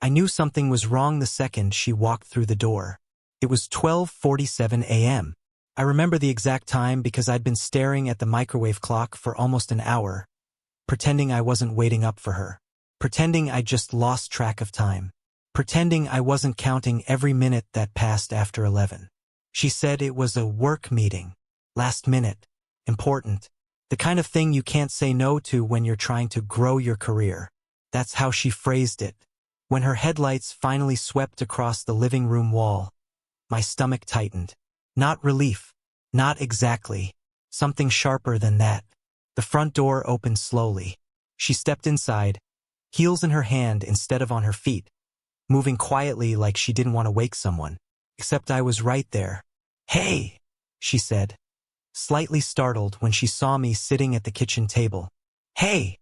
I knew something was wrong the second she walked through the door. It was 12:47 a.m. I remember the exact time because I'd been staring at the microwave clock for almost an hour, pretending I wasn't waiting up for her, pretending I just lost track of time, pretending I wasn't counting every minute that passed after 11. She said it was a work meeting, last minute, important, the kind of thing you can't say no to when you're trying to grow your career. That's how she phrased it. When her headlights finally swept across the living room wall, my stomach tightened. Not relief. Not exactly. Something sharper than that. The front door opened slowly. She stepped inside, heels in her hand instead of on her feet, moving quietly like she didn't want to wake someone. Except I was right there. "Hey," she said, slightly startled when she saw me sitting at the kitchen table. "Hey,"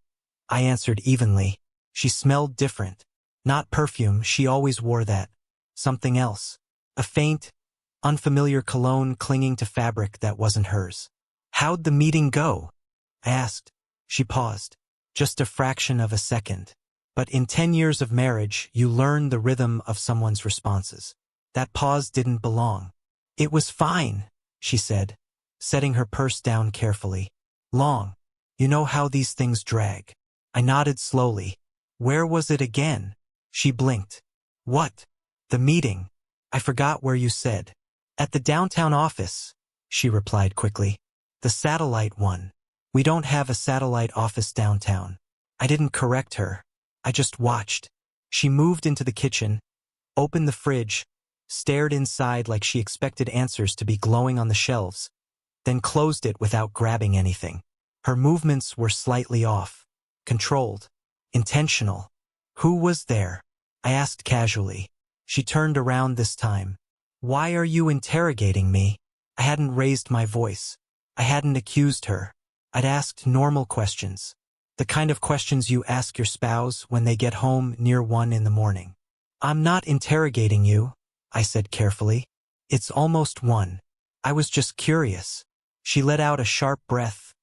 I answered evenly. She smelled different. Not perfume, she always wore that. Something else. A faint, unfamiliar cologne clinging to fabric that wasn't hers. "How'd the meeting go?" I asked. She paused. Just a fraction of a second. But in 10 years of marriage, you learn the rhythm of someone's responses. That pause didn't belong. "It was fine," she said, setting her purse down carefully. "Long. You know how these things drag." I nodded slowly. "Where was it again?" She blinked. "What?" "The meeting. I forgot where you said." "At the downtown office," she replied quickly. "The satellite one. We don't have a satellite office downtown." I didn't correct her. I just watched. She moved into the kitchen, opened the fridge, stared inside like she expected answers to be glowing on the shelves, then closed it without grabbing anything. Her movements were slightly off, controlled, intentional. "Who was there?" I asked casually. She turned around this time. "Why are you interrogating me?" I hadn't raised my voice. I hadn't accused her. I'd asked normal questions. The kind of questions you ask your spouse when they get home near 1 in the morning. "I'm not interrogating you," I said carefully. "It's almost 1. I was just curious." She let out a sharp breath,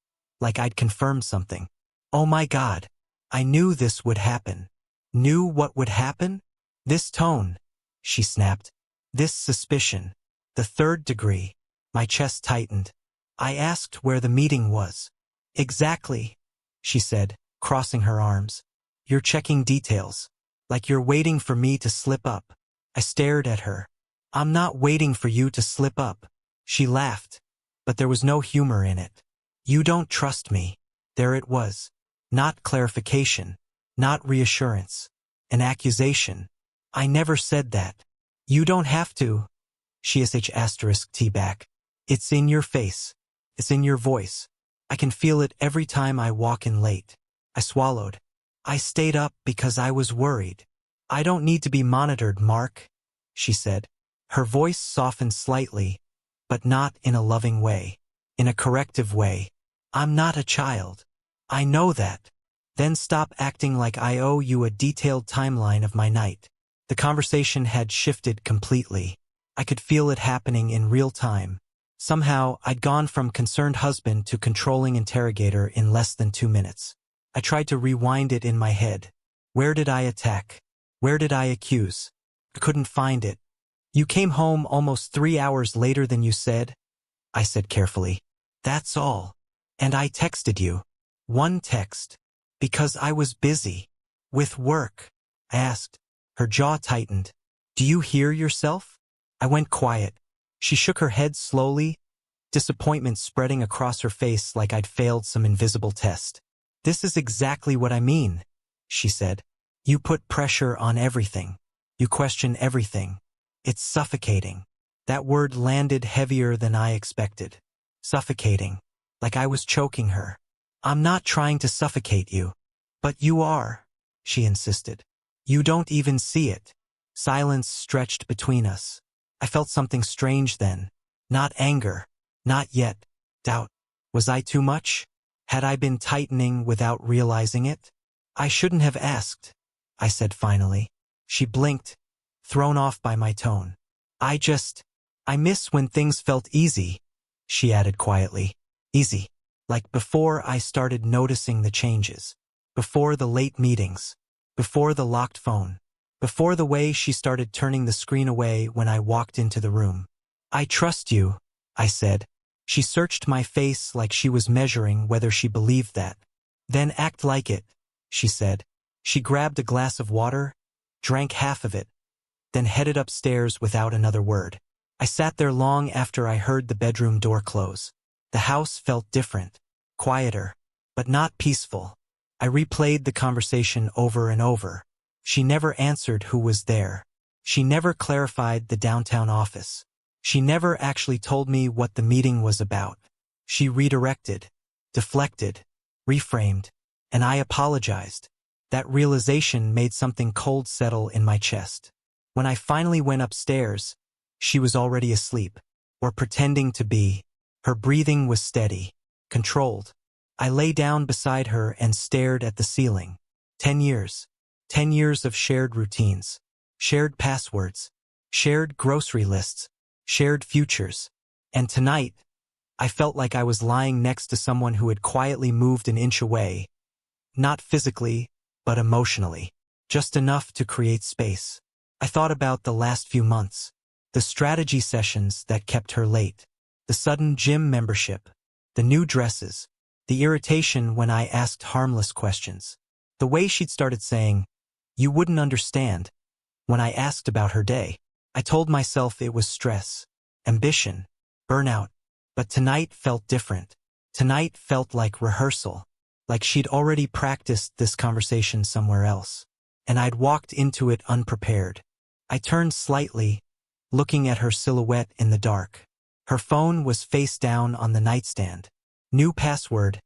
like I'd confirmed something. "Oh my God. I knew this would happen." "Knew what would happen?" "This tone," she snapped. "This suspicion. The 3rd degree." My chest tightened. I asked where the meeting was. "Exactly," she said, crossing her arms. "You're checking details. Like you're waiting for me to slip up." I stared at her. "I'm not waiting for you to slip up." She laughed, but there was no humor in it. "You don't trust me." There it was. Not clarification. Not reassurance. An accusation. "I never said that." "You don't have to." She **T back. "It's in your face. It's in your voice. I can feel it every time I walk in late." I swallowed. "I stayed up because I was worried." "I don't need to be monitored, Mark," she said. Her voice softened slightly, but not in a loving way. In a corrective way. "I'm not a child. I know that. Then stop acting like I owe you a detailed timeline of my night." The conversation had shifted completely. I could feel it happening in real time. Somehow, I'd gone from concerned husband to controlling interrogator in less than 2 minutes. I tried to rewind it in my head. Where did I attack? Where did I accuse? I couldn't find it. "You came home almost 3 hours later than you said," I said carefully. "That's all. And I texted you. 1 text. Because I was busy. With work." I asked. Her jaw tightened. "Do you hear yourself?" I went quiet. She shook her head slowly, disappointment spreading across her face like I'd failed some invisible test. "This is exactly what I mean," she said. "You put pressure on everything. You question everything. It's suffocating." That word landed heavier than I expected. Suffocating. Like I was choking her. "I'm not trying to suffocate you." "But you are," she insisted. "You don't even see it." Silence stretched between us. I felt something strange then. Not anger. Not yet. Doubt. Was I too much? Had I been tightening without realizing it? "I shouldn't have asked," I said finally. She blinked, thrown off by my tone. I miss when things felt easy," she added quietly. "Easy. Like before I started noticing the changes. Before the late meetings. Before the locked phone. before the way she started turning the screen away when I walked into the room. "I trust you," I said. She searched my face like she was measuring whether she believed that. "Then act like it," she said. She grabbed a glass of water, drank half of it, then headed upstairs without another word. I sat there long after I heard the bedroom door close. The house felt different, quieter, but not peaceful. I replayed the conversation over and over. She never answered who was there. She never clarified the downtown office. She never actually told me what the meeting was about. She redirected, deflected, reframed, and I apologized. That realization made something cold settle in my chest. When I finally went upstairs, she was already asleep, or pretending to be. Her breathing was steady, controlled. I lay down beside her and stared at the ceiling. 10 years. 10 years of shared routines, shared passwords, shared grocery lists, shared futures. And tonight, I felt like I was lying next to someone who had quietly moved an inch away. Not physically, but emotionally. Just enough to create space. I thought about the last few months. The strategy sessions that kept her late. The sudden gym membership. The new dresses. The irritation when I asked harmless questions. The way she'd started saying, "You wouldn't understand," when I asked about her day. I told myself it was stress, ambition, burnout. But tonight felt different. Tonight felt like rehearsal. Like she'd already practiced this conversation somewhere else. And I'd walked into it unprepared. I turned slightly, looking at her silhouette in the dark. Her phone was face down on the nightstand. New password,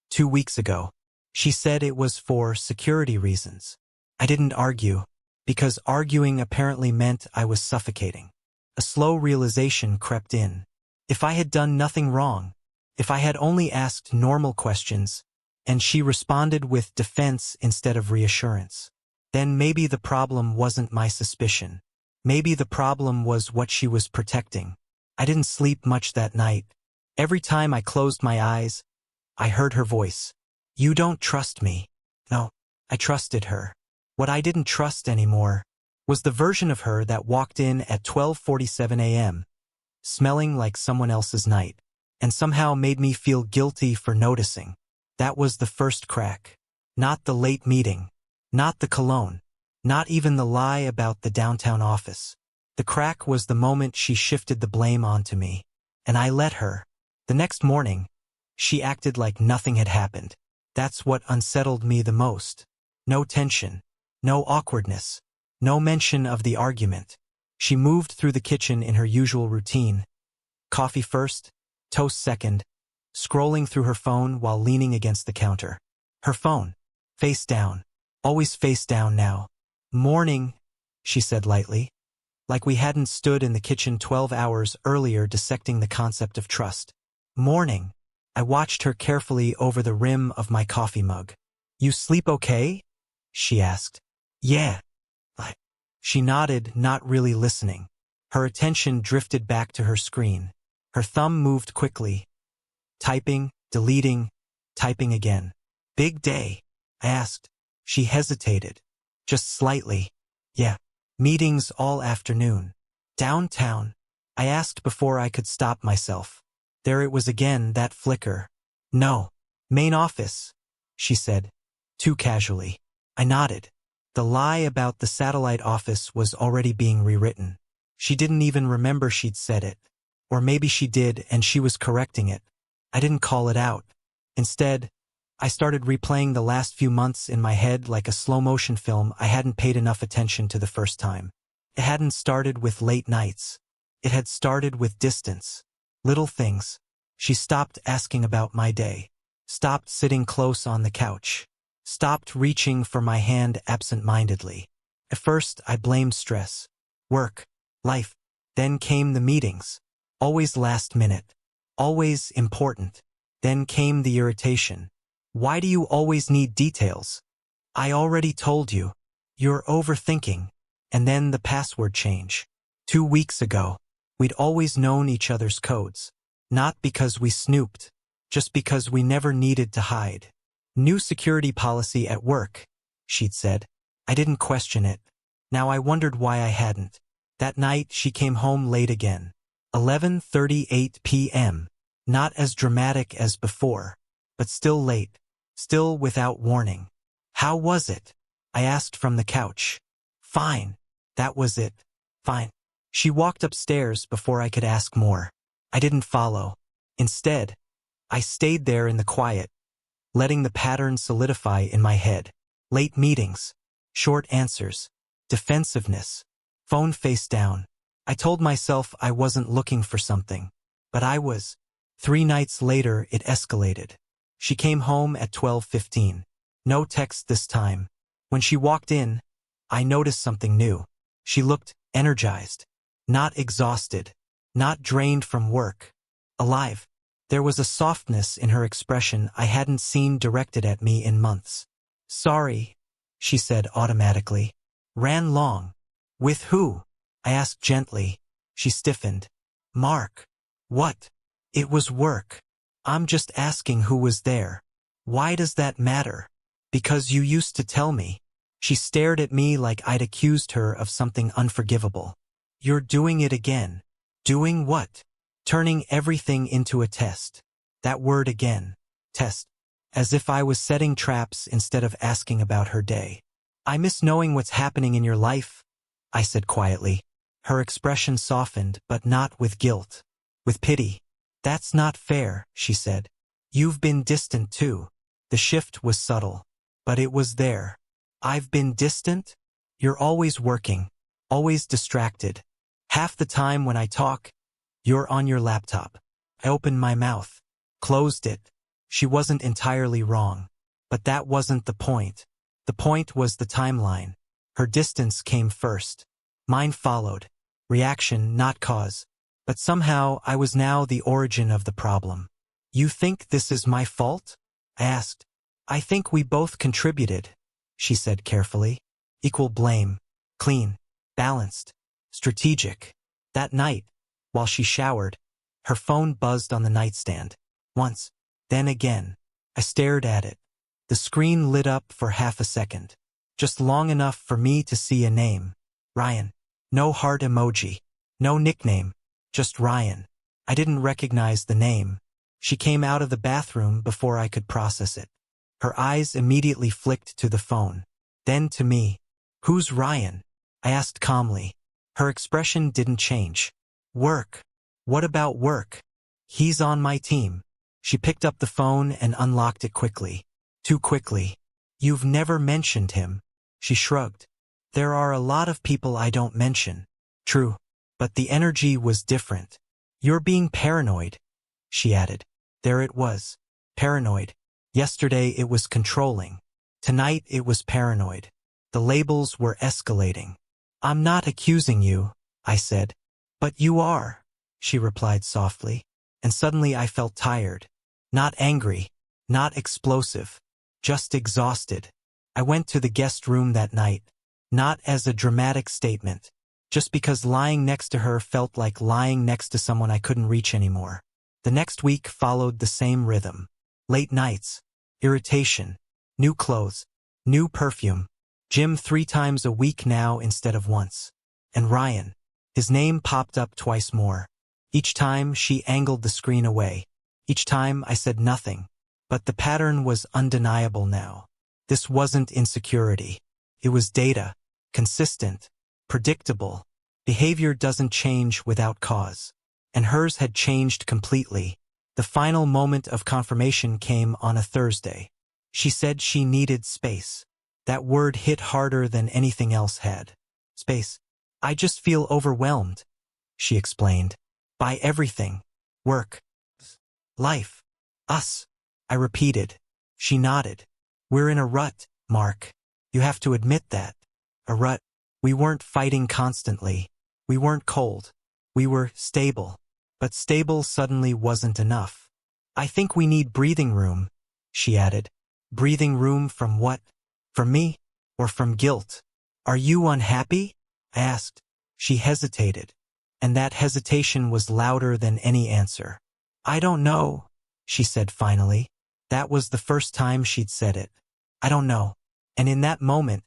2 weeks ago. She said it was for security reasons. I didn't argue, because arguing apparently meant I was suffocating. A slow realization crept in. If I had done nothing wrong, if I had only asked normal questions, and she responded with defense instead of reassurance, then maybe the problem wasn't my suspicion. Maybe the problem was what she was protecting. I didn't sleep much that night. Every time I closed my eyes, I heard her voice. "You don't trust me." No, I trusted her. What I didn't trust anymore was the version of her that walked in at 12:47 a.m., smelling like someone else's night, and somehow made me feel guilty for noticing. That was the first crack. Not the late meeting. Not the cologne. Not even the lie about the downtown office. The crack was the moment she shifted the blame onto me. And I let her. The next morning, she acted like nothing had happened. That's what unsettled me the most. No tension. No awkwardness. No mention of the argument. She moved through the kitchen in her usual routine. Coffee first, toast second, scrolling through her phone while leaning against the counter. Her phone. Face down. Always face down now. "Morning," she said lightly. Like we hadn't stood in the kitchen 12 hours earlier dissecting the concept of trust. "Morning." I watched her carefully over the rim of my coffee mug. "You sleep okay?" she asked. "Yeah." She nodded, not really listening. Her attention drifted back to her screen. Her thumb moved quickly. Typing, deleting, typing again. "Big day?" I asked. She hesitated. Just slightly. "Yeah. Meetings all afternoon." "Downtown?" I asked before I could stop myself. There it was again, that flicker. "No. Main office," she said, too casually. I nodded. The lie about the satellite office was already being rewritten. She didn't even remember she'd said it. Or maybe she did and she was correcting it. I didn't call it out. Instead, I started replaying the last few months in my head like a slow-motion film I hadn't paid enough attention to the first time. It hadn't started with late nights. It had started with distance. Little things. She stopped asking about my day. Stopped sitting close on the couch. Stopped reaching for my hand absent-mindedly. At first, I blamed stress. Work. Life. Then came the meetings. Always last minute. Always important. Then came the irritation. "Why do you always need details?" "I already told you." "You're overthinking." And then the password change. 2 weeks ago. We'd always known each other's codes. Not because we snooped. Just because we never needed to hide. "New security policy at work," she'd said. I didn't question it. Now I wondered why I hadn't. That night she came home late again. 11:38 p.m. Not as dramatic as before, but still late. Still without warning. How was it? I asked from the couch. Fine. That was it. Fine. She walked upstairs before I could ask more. I didn't follow. Instead, I stayed there in the quiet, letting the pattern solidify in my head. Late meetings, short answers, defensiveness, phone face down. I told myself I wasn't looking for something, but I was. 3 nights later it escalated. She came home at 12:15. No text this time. When she walked in, I noticed something new. She looked energized, not exhausted, not drained from work. Alive. There was a softness in her expression I hadn't seen directed at me in months. Sorry, she said automatically. Ran long. With who? I asked gently. She stiffened. Mark. What? It was work. I'm just asking who was there. Why does that matter? Because you used to tell me. She stared at me like I'd accused her of something unforgivable. You're doing it again. Doing what? Turning everything into a test. That word again. Test. As if I was setting traps instead of asking about her day. I miss knowing what's happening in your life, I said quietly. Her expression softened, but not with guilt. With pity. That's not fair, she said. You've been distant too. The shift was subtle, but it was there. I've been distant? You're always working, always distracted. Half the time when I talk, you're on your laptop. I opened my mouth, closed it. She wasn't entirely wrong, but that wasn't the point. The point was the timeline. Her distance came first. Mine followed. Reaction, not cause. But somehow I was now the origin of the problem. You think this is my fault? I asked. I think we both contributed, she said carefully. Equal blame. Clean. Balanced. Strategic. That night, while she showered, her phone buzzed on the nightstand. Once. Then again. I stared at it. The screen lit up for half a second. Just long enough for me to see a name. Ryan. No heart emoji. No nickname. Just Ryan. I didn't recognize the name. She came out of the bathroom before I could process it. Her eyes immediately flicked to the phone. Then to me. Who's Ryan? I asked calmly. Her expression didn't change. Work. What about work? He's on my team. She picked up the phone and unlocked it quickly. Too quickly. You've never mentioned him. She shrugged. There are a lot of people I don't mention. True. But the energy was different. You're being paranoid, she added. There it was. Paranoid. Yesterday it was controlling. Tonight it was paranoid. The labels were escalating. I'm not accusing you, I said. But you are, she replied softly. And suddenly I felt tired. Not angry. Not explosive. Just exhausted. I went to the guest room that night. Not as a dramatic statement. Just because lying next to her felt like lying next to someone I couldn't reach anymore. The next week followed the same rhythm. Late nights. Irritation. New clothes. New perfume. Gym 3 times a week now instead of once. And Ryan. His name popped up twice more. Each time she angled the screen away. Each time I said nothing. But the pattern was undeniable now. This wasn't insecurity. It was data. Consistent. Predictable. Behavior doesn't change without cause. And hers had changed completely. The final moment of confirmation came on a Thursday. She said she needed space. That word hit harder than anything else had. Space. I just feel overwhelmed, she explained. By everything. Work. Life. Us. I repeated. She nodded. We're in a rut, Mark. You have to admit that. A rut. We weren't fighting constantly. We weren't cold. We were stable. But stable suddenly wasn't enough. I think we need breathing room, she added. Breathing room from what? From me? Or from guilt? Are you unhappy? I asked. She hesitated. And that hesitation was louder than any answer. I don't know, she said finally. That was the first time she'd said it. I don't know. And in that moment,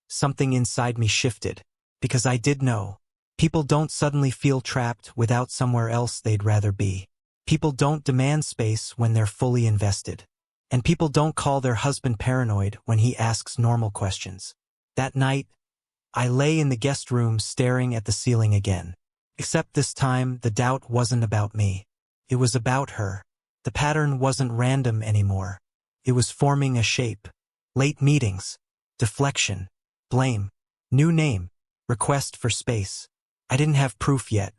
something inside me shifted. Because I did know. People don't suddenly feel trapped without somewhere else they'd rather be. People don't demand space when they're fully invested. And people don't call their husband paranoid when he asks normal questions. That night, I lay in the guest room staring at the ceiling again. Except this time, the doubt wasn't about me. It was about her. The pattern wasn't random anymore. It was forming a shape. Late meetings. Deflection. Blame. New name. Request for space. I didn't have proof yet,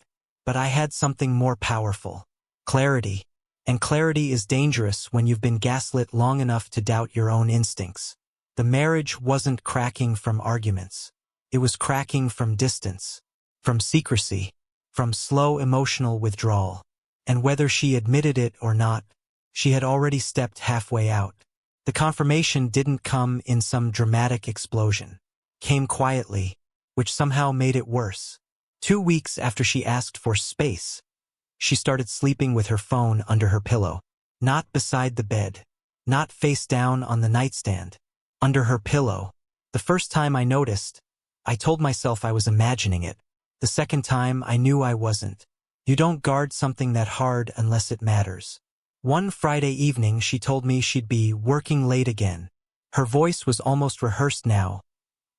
but I had something more powerful. Clarity. And clarity is dangerous when you've been gaslit long enough to doubt your own instincts. The marriage wasn't cracking from arguments. It was cracking from distance, from secrecy, from slow emotional withdrawal. And whether she admitted it or not, she had already stepped halfway out. The confirmation didn't come in some dramatic explosion. Came quietly, which somehow made it worse. 2 weeks after she asked for space, she started sleeping with her phone under her pillow. Not beside the bed. Not face down on the nightstand. Under her pillow. The first time I noticed, I told myself I was imagining it. The second time, I knew I wasn't. You don't guard something that hard unless it matters. One Friday evening, she told me she'd be working late again. Her voice was almost rehearsed now.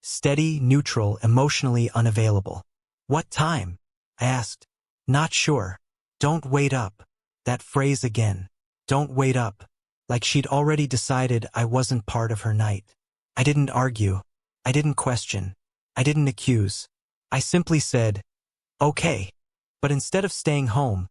Steady, neutral, emotionally unavailable. What time? I asked. Not sure. Don't wait up. That phrase again. Don't wait up. Like she'd already decided I wasn't part of her night. I didn't argue. I didn't question. I didn't accuse. I simply said, okay. But instead of staying home,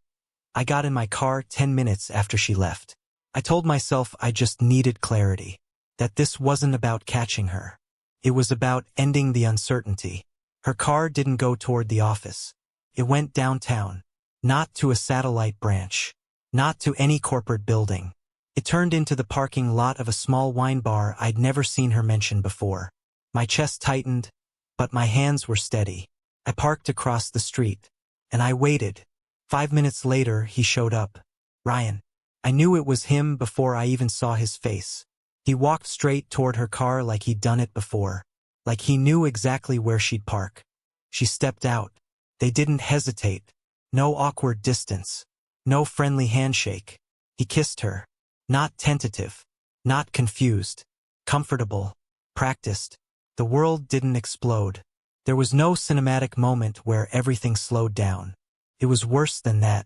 I got in my car 10 minutes after she left. I told myself I just needed clarity. That this wasn't about catching her. It was about ending the uncertainty. Her car didn't go toward the office. It went downtown. Not to a satellite branch. Not to any corporate building. It turned into the parking lot of a small wine bar I'd never seen her mention before. My chest tightened, but my hands were steady. I parked across the street, and I waited. 5 minutes later, he showed up. Ryan. I knew it was him before I even saw his face. He walked straight toward her car like he'd done it before. Like he knew exactly where she'd park. She stepped out. They didn't hesitate. No awkward distance. No friendly handshake. He kissed her. Not tentative. Not confused. Comfortable. Practiced. The world didn't explode. There was no cinematic moment where everything slowed down. It was worse than that.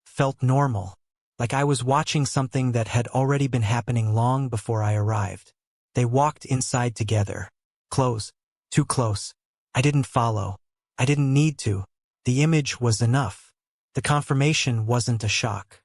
Felt normal. Like I was watching something that had already been happening long before I arrived. They walked inside together. Close. Too close. I didn't follow. I didn't need to. The image was enough. The confirmation wasn't a shock.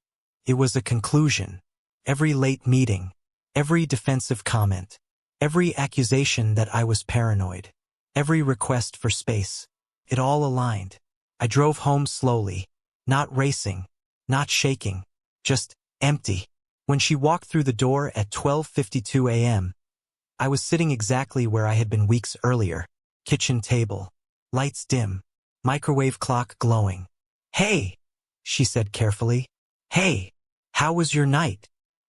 It was a conclusion. Every late meeting. Every defensive comment. Every accusation that I was paranoid. Every request for space. It all aligned. I drove home slowly. Not racing. Not shaking. Just empty. When she walked through the door at 12:52 a.m., I was sitting exactly where I had been weeks earlier. Kitchen table. Lights dim. Microwave clock glowing. Hey, she said carefully. Hey, how was your night?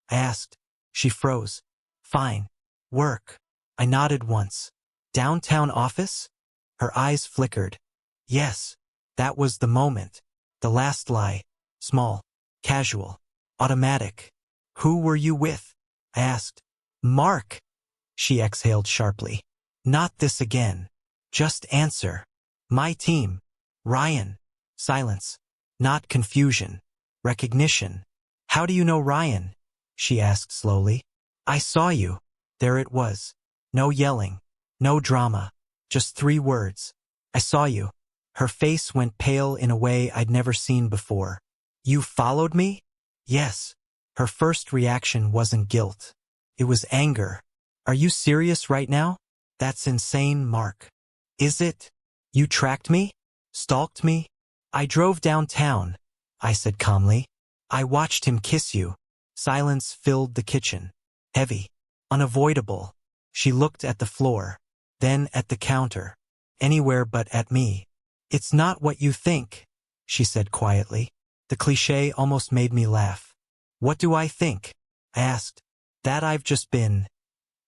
I asked. She froze. Fine. Work. I nodded once. Downtown office? Her eyes flickered. Yes. That was the moment. The last lie. Small. Casual. Automatic. Who were you with? I asked. Mark. She exhaled sharply. Not this again. Just answer. My team. Ryan. Silence. Not confusion. Recognition. How do you know Ryan? She asked slowly. I saw you. There it was. No yelling. No drama. Just 3 words. I saw you. Her face went pale in a way I'd never seen before. You followed me? Yes. Her first reaction wasn't guilt. It was anger. Are you serious right now? That's insane, Mark. Is it? You tracked me? Stalked me? I drove downtown, I said calmly. I watched him kiss you. Silence filled the kitchen. Heavy. Unavoidable. She looked at the floor. Then at the counter. Anywhere but at me. It's not what you think, she said quietly. The cliché almost made me laugh. What do I think? I asked. That I've just been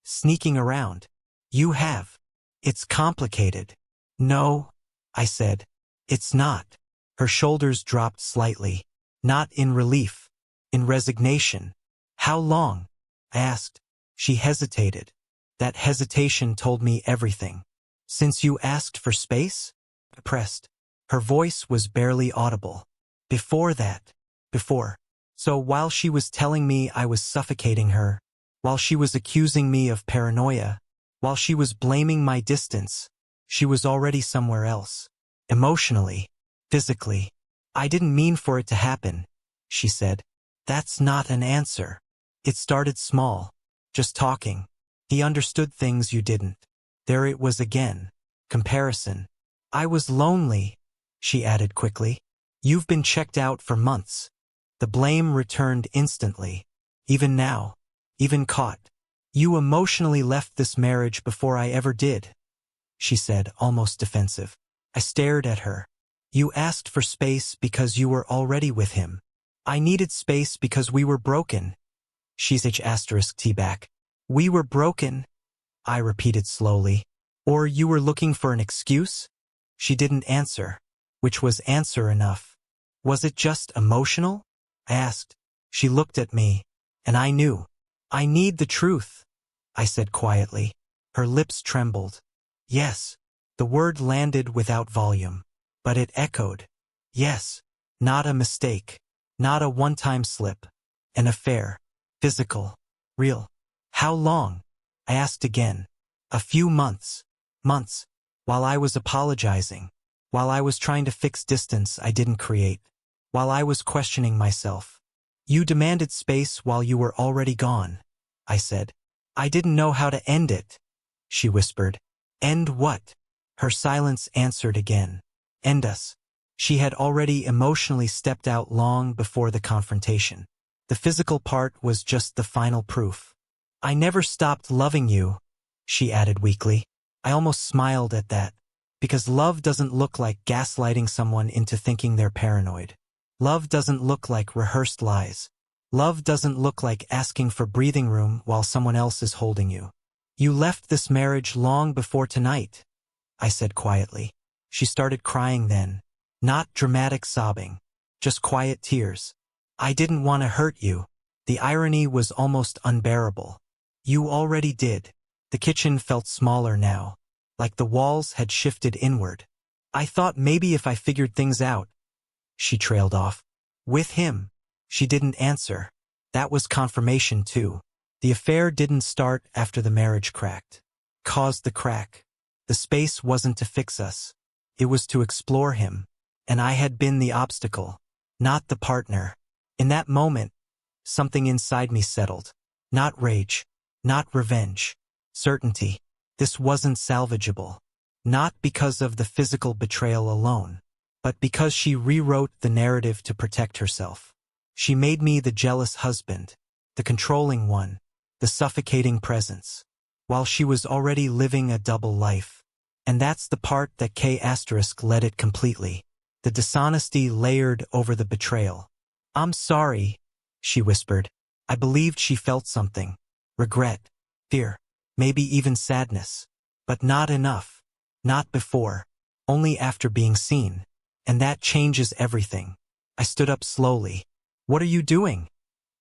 sneaking around. You have. It's complicated. No, I said. It's not. Her shoulders dropped slightly. Not in relief. In resignation. How long? I asked. She hesitated. That hesitation told me everything. Since you asked for space? I pressed. Her voice was barely audible. Before that. Before. So while she was telling me I was suffocating her, while she was accusing me of paranoia, while she was blaming my distance, she was already somewhere else. Emotionally. Physically. I didn't mean for it to happen, she said. That's not an answer. It started small. Just talking. He understood things you didn't. There it was again. Comparison. I was lonely, she added quickly. You've been checked out for months. The blame returned instantly. Even now. Even caught. You emotionally left this marriage before I ever did, she said, almost defensive. I stared at her. You asked for space because you were already with him. I needed space because we were broken. She's T back. We were broken, I repeated slowly. Or you were looking for an excuse? She didn't answer, which was answer enough. Was it just emotional? I asked. She looked at me, and I knew. I need the truth, I said quietly. Her lips trembled. Yes. The word landed without volume, but it echoed. Yes. Not a mistake. Not a one-time slip. An affair. Physical. Real. How long? I asked again. A few months. Months. While I was apologizing. While I was trying to fix distance I didn't create. While I was questioning myself. You demanded space while you were already gone, I said. I didn't know how to end it, she whispered. End what? Her silence answered again. End us. She had already emotionally stepped out long before the confrontation. The physical part was just the final proof. I never stopped loving you, she added weakly. I almost smiled at that, because love doesn't look like gaslighting someone into thinking they're paranoid. Love doesn't look like rehearsed lies. Love doesn't look like asking for breathing room while someone else is holding you. You left this marriage long before tonight, I said quietly. She started crying then. Not dramatic sobbing. Just quiet tears. I didn't want to hurt you. The irony was almost unbearable. You already did. The kitchen felt smaller now, like the walls had shifted inward. I thought maybe if I figured things out. She trailed off. With him. She didn't answer. That was confirmation too. The affair didn't start after the marriage cracked. Caused the crack. The space wasn't to fix us. It was to explore him. And I had been the obstacle, not the partner. In that moment, something inside me settled. Not rage. Not revenge. Certainty. This wasn't salvageable. Not because of the physical betrayal alone, but because she rewrote the narrative to protect herself. She made me the jealous husband, the controlling one, the suffocating presence, while she was already living a double life. And that's the part that K** led it completely. The dishonesty layered over the betrayal. I'm sorry, she whispered. I believed she felt something. Regret. Fear. Maybe even sadness. But not enough. Not before. Only after being seen. And that changes everything. I stood up slowly. What are you doing?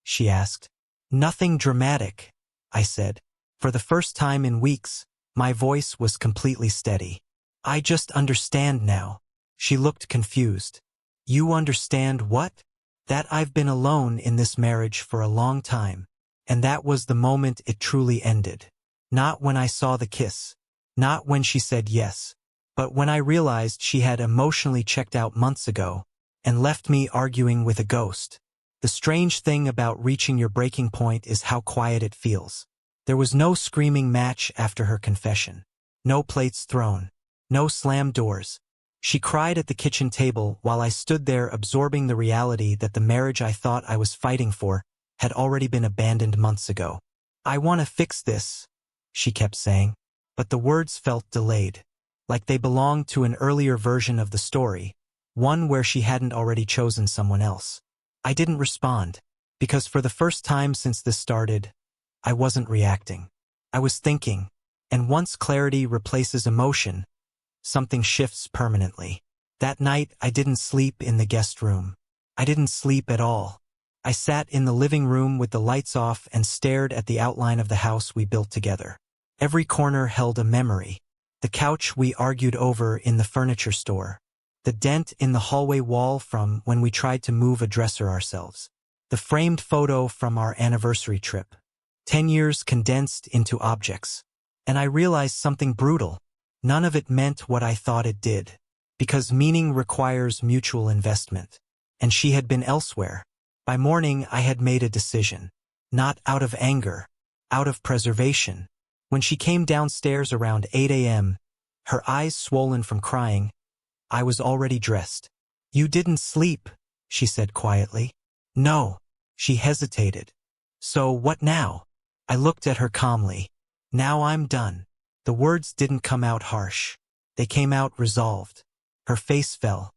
She asked. Nothing dramatic, I said. For the first time in weeks, my voice was completely steady. I just understand now. She looked confused. You understand what? That I've been alone in this marriage for a long time. And that was the moment it truly ended. Not when I saw the kiss. Not when she said yes. But when I realized she had emotionally checked out months ago and left me arguing with a ghost. The strange thing about reaching your breaking point is how quiet it feels. There was no screaming match after her confession. No plates thrown. No slammed doors. She cried at the kitchen table while I stood there absorbing the reality that the marriage I thought I was fighting for had already been abandoned months ago. I want to fix this, she kept saying, but the words felt delayed, like they belonged to an earlier version of the story, one where she hadn't already chosen someone else. I didn't respond, because for the first time since this started, I wasn't reacting. I was thinking, and once clarity replaces emotion, something shifts permanently. That night, I didn't sleep in the guest room. I didn't sleep at all. I sat in the living room with the lights off and stared at the outline of the house we built together. Every corner held a memory. The couch we argued over in the furniture store. The dent in the hallway wall from when we tried to move a dresser ourselves. The framed photo from our anniversary trip. 10 years condensed into objects. And I realized something brutal. None of it meant what I thought it did. Because meaning requires mutual investment. And she had been elsewhere. By morning, I had made a decision. Not out of anger. Out of preservation. When she came downstairs around 8 a.m., her eyes swollen from crying, I was already dressed. You didn't sleep, she said quietly. No. She hesitated. So what now? I looked at her calmly. Now I'm done. The words didn't come out harsh. They came out resolved. Her face fell.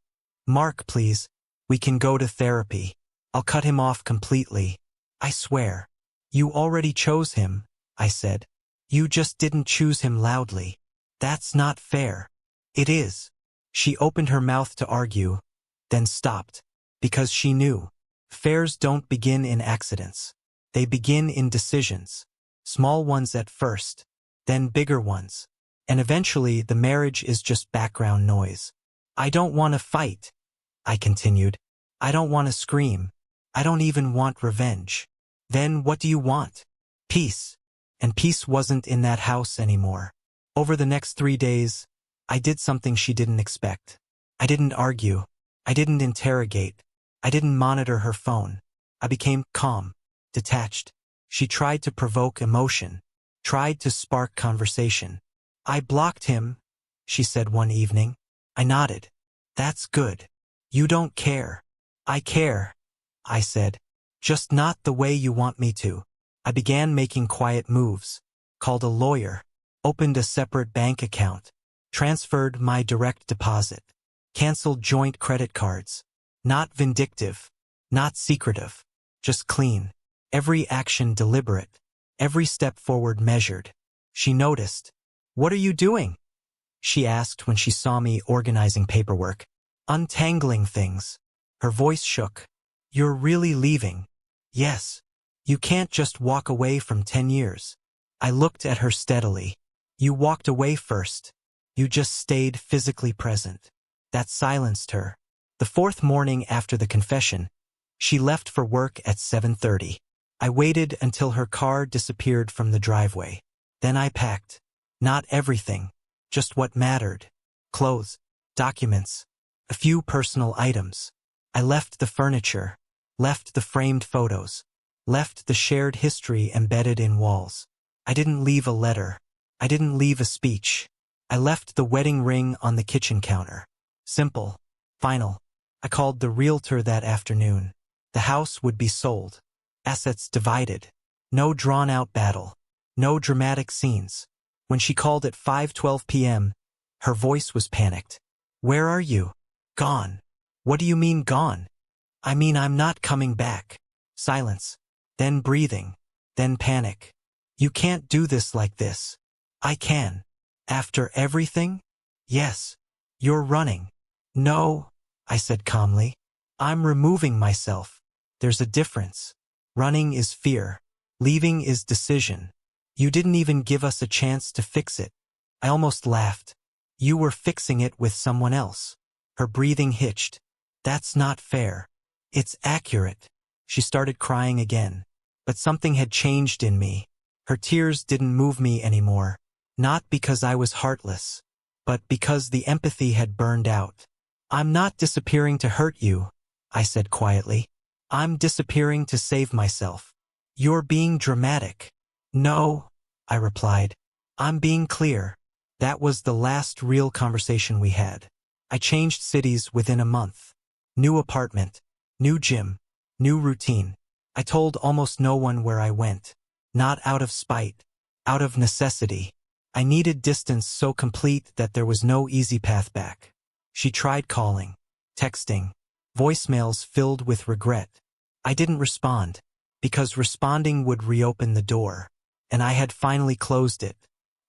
Mark, please. We can go to therapy. I'll cut him off completely. I swear. You already chose him, I said. You just didn't choose him loudly. That's not fair. It is. She opened her mouth to argue, then stopped. Because she knew. Fairs don't begin in accidents. They begin in decisions. Small ones at first, then bigger ones. And eventually the marriage is just background noise. I don't want to fight, I continued. I don't want to scream. I don't even want revenge. Then what do you want? Peace. And peace wasn't in that house anymore. Over the next 3 days, I did something she didn't expect. I didn't argue. I didn't interrogate. I didn't monitor her phone. I became calm, detached. She tried to provoke emotion, tried to spark conversation. I blocked him, she said one evening. I nodded. That's good. You don't care. I care, I said. Just not the way you want me to. I began making quiet moves, called a lawyer, opened a separate bank account, transferred my direct deposit, canceled joint credit cards. Not vindictive, not secretive, just clean. Every action deliberate, every step forward measured. She noticed. What are you doing? She asked when she saw me organizing paperwork. Untangling things. Her voice shook. You're really leaving? Yes. You can't just walk away from 10 years. I looked at her steadily. You walked away first. You just stayed physically present. That silenced her. The fourth morning after the confession, she left for work at 7:30. I waited until her car disappeared from the driveway. Then I packed. Not everything, just what mattered. Clothes, documents, a few personal items. I left the furniture, left the framed photos, left the shared history embedded in walls. I didn't leave a letter. I didn't leave a speech. I left the wedding ring on the kitchen counter. Simple. Final. I called the realtor that afternoon. The house would be sold. Assets divided. No drawn-out battle. No dramatic scenes. When she called at 5:12 p.m., her voice was panicked. Where are you? Gone. What do you mean gone? I mean I'm not coming back. Silence. Then breathing. Then panic. You can't do this like this. I can. After everything? Yes. You're running. No, I said calmly. I'm removing myself. There's a difference. Running is fear. Leaving is decision. You didn't even give us a chance to fix it. I almost laughed. You were fixing it with someone else. Her breathing hitched. That's not fair. It's accurate. She started crying again. But something had changed in me. Her tears didn't move me anymore. Not because I was heartless, but because the empathy had burned out. I'm not disappearing to hurt you, I said quietly. I'm disappearing to save myself. You're being dramatic. No, I replied. I'm being clear. That was the last real conversation we had. I changed cities within a month. New apartment, new gym, new routine. I told almost no one where I went. Not out of spite, out of necessity. I needed distance so complete that there was no easy path back. She tried calling, texting, voicemails filled with regret. I didn't respond, because responding would reopen the door, and I had finally closed it.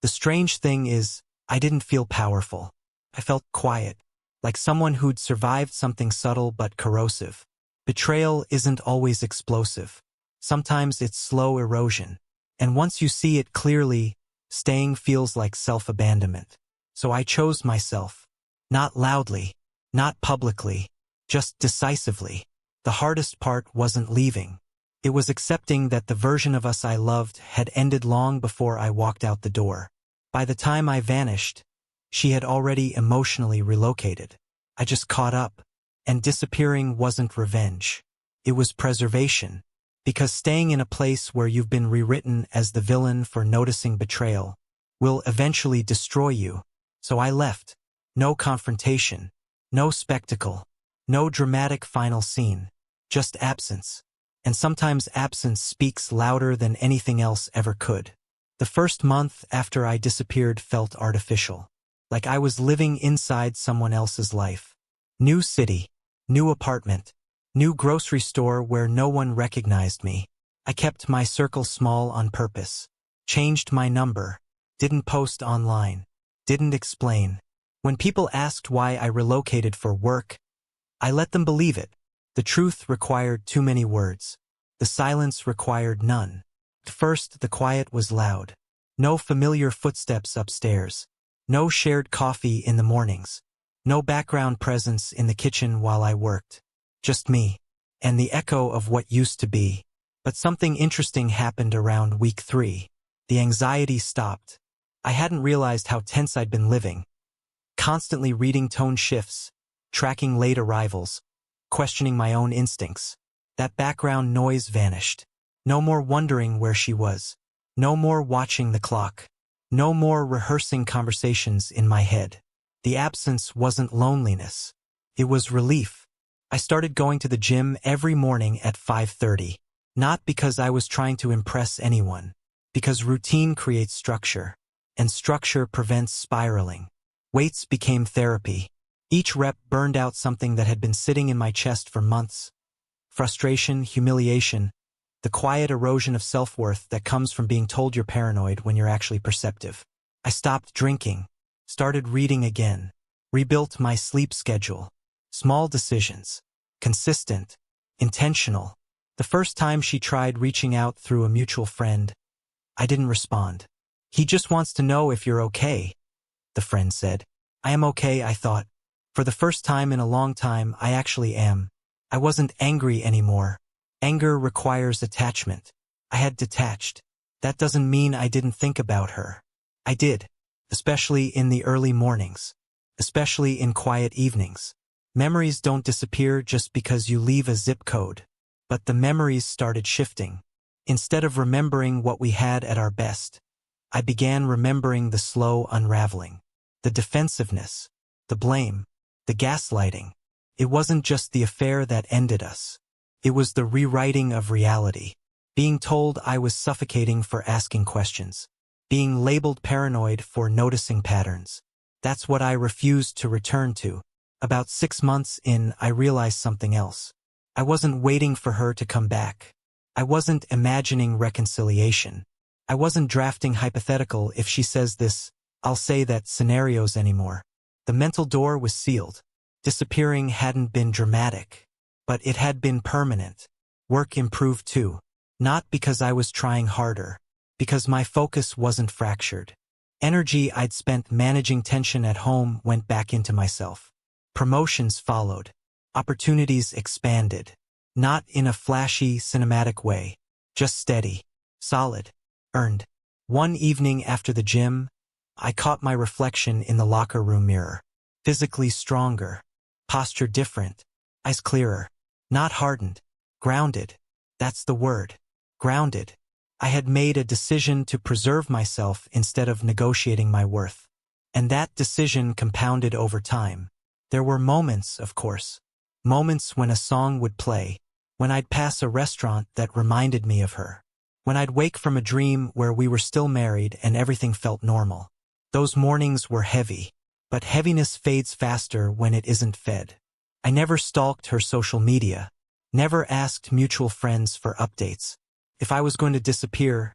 The strange thing is, I didn't feel powerful. I felt quiet, like someone who'd survived something subtle but corrosive. Betrayal isn't always explosive. Sometimes it's slow erosion. And once you see it clearly, staying feels like self-abandonment. So I chose myself. Not loudly, not publicly, just decisively. The hardest part wasn't leaving. It was accepting that the version of us I loved had ended long before I walked out the door. By the time I vanished, she had already emotionally relocated. I just caught up, and disappearing wasn't revenge. It was preservation, because staying in a place where you've been rewritten as the villain for noticing betrayal will eventually destroy you. So I left. No confrontation, no spectacle, no dramatic final scene, just absence. And sometimes absence speaks louder than anything else ever could. The first month after I disappeared felt artificial, like I was living inside someone else's life. New city, new apartment, new grocery store where no one recognized me. I kept my circle small on purpose, changed my number, didn't post online, didn't explain. When people asked why I relocated for work, I let them believe it. The truth required too many words. The silence required none. At first, the quiet was loud. No familiar footsteps upstairs. No shared coffee in the mornings. No background presence in the kitchen while I worked. Just me, and the echo of what used to be. But something interesting happened around week 3. The anxiety stopped. I hadn't realized how tense I'd been living. Constantly reading tone shifts, tracking late arrivals, questioning my own instincts. That background noise vanished. No more wondering where she was. No more watching the clock. No more rehearsing conversations in my head. The absence wasn't loneliness. It was relief. I started going to the gym every morning at 5:30. Not because I was trying to impress anyone. Because routine creates structure. And structure prevents spiraling. Weights became therapy. Each rep burned out something that had been sitting in my chest for months. Frustration, humiliation, the quiet erosion of self-worth that comes from being told you're paranoid when you're actually perceptive. I stopped drinking, started reading again, rebuilt my sleep schedule. Small decisions, consistent, intentional. The first time she tried reaching out through a mutual friend, I didn't respond. He just wants to know if you're okay, the friend said. I am okay, I thought. For the first time in a long time, I actually am. I wasn't angry anymore. Anger requires attachment. I had detached. That doesn't mean I didn't think about her. I did, especially in the early mornings, especially in quiet evenings. Memories don't disappear just because you leave a zip code. But the memories started shifting. Instead of remembering what we had at our best, I began remembering the slow unraveling, the defensiveness, the blame, the gaslighting. It wasn't just the affair that ended us. It was the rewriting of reality. Being told I was suffocating for asking questions. Being labeled paranoid for noticing patterns. That's what I refused to return to. About 6 months in, I realized something else. I wasn't waiting for her to come back. I wasn't imagining reconciliation. I wasn't drafting hypothetical if she says this, I'll say that scenarios anymore. The mental door was sealed. Disappearing hadn't been dramatic, but it had been permanent. Work improved too. Not because I was trying harder, because my focus wasn't fractured. Energy I'd spent managing tension at home went back into myself. Promotions followed. Opportunities expanded. Not in a flashy, cinematic way. Just steady. Solid. Earned. One evening after the gym, I caught my reflection in the locker room mirror. Physically stronger. Posture different. Eyes clearer. Not hardened. Grounded. That's the word. Grounded. I had made a decision to preserve myself instead of negotiating my worth. And that decision compounded over time. There were moments, of course. Moments when a song would play. When I'd pass a restaurant that reminded me of her. When I'd wake from a dream where we were still married and everything felt normal. Those mornings were heavy. But heaviness fades faster when it isn't fed. I never stalked her social media. Never asked mutual friends for updates. If I was going to disappear,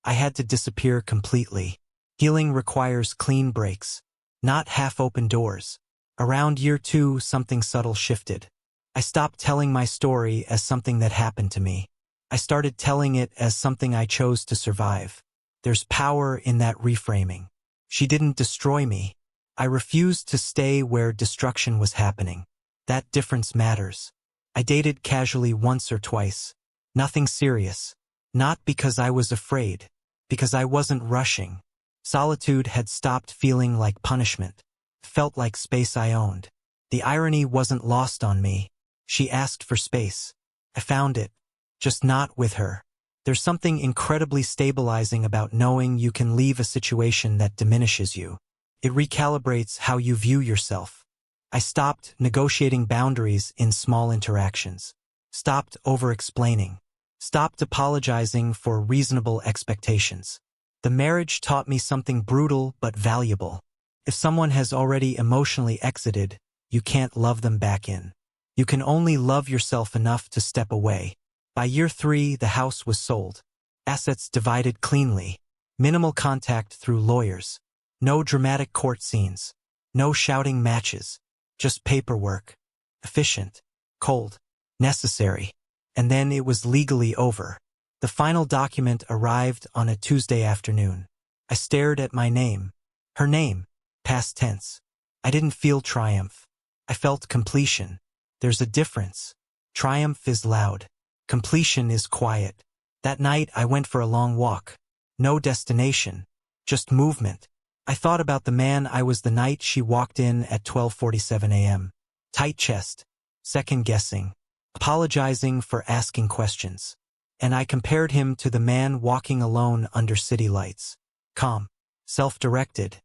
I had to disappear completely. Healing requires clean breaks. not half-open doors. Around year 2, something subtle shifted. I stopped telling my story as something that happened to me. I started telling it as something I chose to survive. There's power in that reframing. She didn't destroy me. I refused to stay where destruction was happening. That difference matters. I dated casually once or twice. Nothing serious. Not because I was afraid. Because I wasn't rushing. Solitude had stopped feeling like punishment. Felt like space I owned. The irony wasn't lost on me. She asked for space. I found it. Just not with her. There's something incredibly stabilizing about knowing you can leave a situation that diminishes you. It recalibrates how you view yourself. I stopped negotiating boundaries in small interactions. Stopped over-explaining. Stopped apologizing for reasonable expectations. The marriage taught me something brutal but valuable. If someone has already emotionally exited, you can't love them back in. You can only love yourself enough to step away. By year 3, the house was sold. Assets divided cleanly. Minimal contact through lawyers. No dramatic court scenes. No shouting matches. Just paperwork. Efficient. Cold. Necessary. And then it was legally over. The final document arrived on a Tuesday afternoon. I stared at my name. Her name. Past tense. I didn't feel triumph. I felt completion. There's a difference. Triumph is loud. Completion is quiet. That night I went for a long walk. No destination. Just movement. I thought about the man I was the night she walked in at 12:47 a.m. Tight chest. Second guessing. Apologizing for asking questions. And I compared him to the man walking alone under city lights. Calm. Self-directed.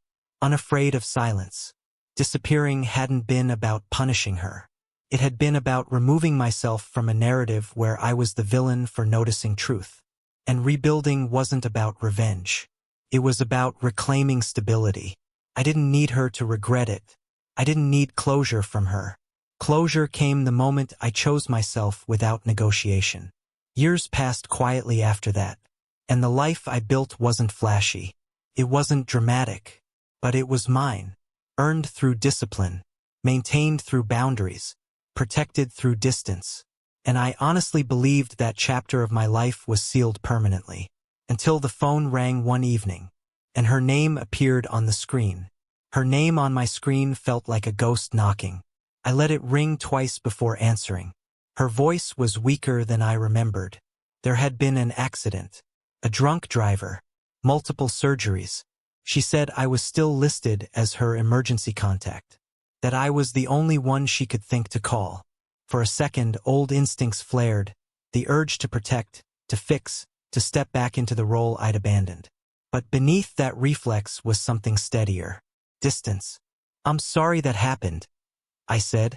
Unafraid of silence. Disappearing hadn't been about punishing her. It had been about removing myself from a narrative where I was the villain for noticing truth. And rebuilding wasn't about revenge. It was about reclaiming stability. I didn't need her to regret it. I didn't need closure from her. Closure came the moment I chose myself without negotiation. Years passed quietly after that. And the life I built wasn't flashy. It wasn't dramatic. But it was mine. Earned through discipline. Maintained through boundaries. Protected through distance. And I honestly believed that chapter of my life was sealed permanently. Until the phone rang one evening. And her name appeared on the screen. Her name on my screen felt like a ghost knocking. I let it ring twice before answering. Her voice was weaker than I remembered. There had been an accident. A drunk driver. Multiple surgeries. She said I was still listed as her emergency contact. That I was the only one she could think to call. For a second, old instincts flared. The urge to protect, to fix, to step back into the role I'd abandoned. But beneath that reflex was something steadier. Distance. I'm sorry that happened, I said.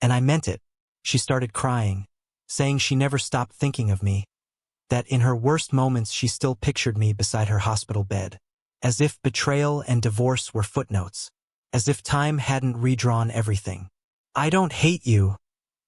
And I meant it. She started crying, saying she never stopped thinking of me. That in her worst moments she still pictured me beside her hospital bed. As if betrayal and divorce were footnotes. As if time hadn't redrawn everything. I don't hate you,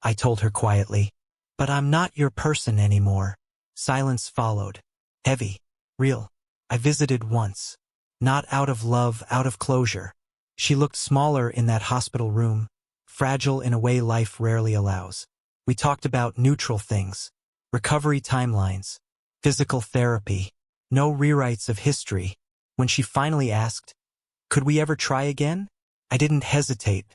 I told her quietly. But I'm not your person anymore. Silence followed. Heavy. Real. I visited once. Not out of love, out of closure. She looked smaller in that hospital room. Fragile in a way life rarely allows. We talked about neutral things. Recovery timelines. Physical therapy. No rewrites of history. When she finally asked, could we ever try again? I didn't hesitate.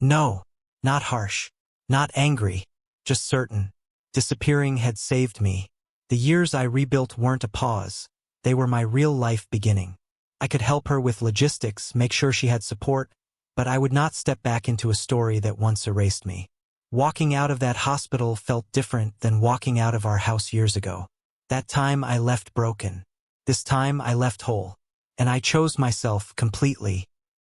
No. Not harsh. Not angry. Just certain. Disappearing had saved me. The years I rebuilt weren't a pause. They were my real life beginning. I could help her with logistics, make sure she had support, but I would not step back into a story that once erased me. Walking out of that hospital felt different than walking out of our house years ago. That time I left broken. This time I left whole. And I chose myself completely.